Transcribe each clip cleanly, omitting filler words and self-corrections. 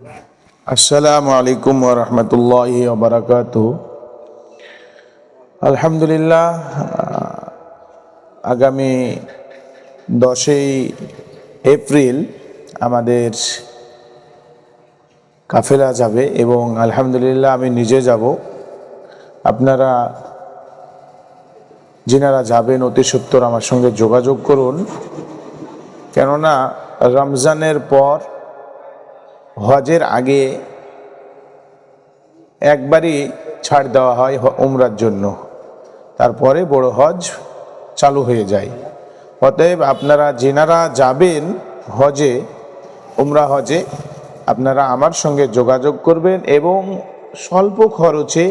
আসসালামু আলাইকুম ওয়া রাহমাতুল্লাহি ওয়া বারাকাতুহু। আলহামদুলিল্লাহ, আগামী 10ই এপ্রিল আমাদের কাফেলা যাবে এবং আলহামদুলিল্লাহ আমি নিজে যাব। আপনারা যিনারা যাবেন অতি সত্বর আমার সঙ্গে যোগাযোগ করুন, কেননা রমজানের পর হজের আগে একবারই ছাড় দেওয়া হয় উমরার জন্য, তারপরে বড় হজ চালু হয়ে যায়। অতএব আপনারা যেনারা যাবেন হজে, উমরা হজে, আপনারা আমার সঙ্গে যোগাযোগ করবেন এবং স্বল্প খরচে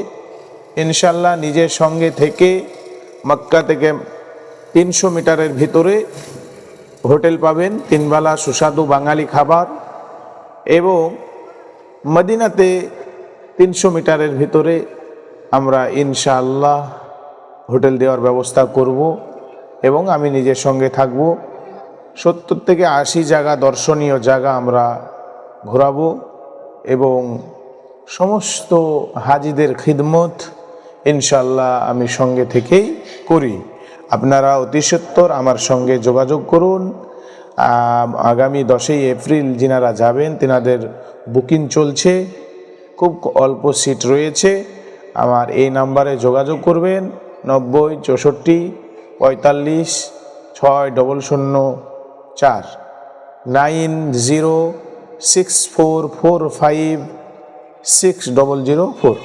ইনশাল্লাহ নিজের সঙ্গে থেকে মক্কা থেকে 300 মিটারের ভিতরে হোটেল পাবেন, 3 বেলা সুস্বাদু বাঙালি খাবার, এবং মদিনাতে 300 মিটারের ভিতরে আমরা ইনশাআল্লাহ হোটেল দেওয়ার ব্যবস্থা করব এবং আমি নিজের সঙ্গে থাকব। 70 থেকে 80 জায়গা, দর্শনীয় জায়গা আমরা ঘোরাবো এবং সমস্ত হাজিদের খিদমত ইনশাআল্লাহ আমি সঙ্গে থেকেই করি। আপনারা অতি সত্বর আমার সঙ্গে যোগাযোগ করুন। আগামী 10ই এপ্রিল যিনারা যাবেন তিনাদের বুকিং চলছে, খুব অল্প সিট রয়েছে। আমার এই নাম্বারে যোগাযোগ করবেন 90 64 45 6004 906445 6004।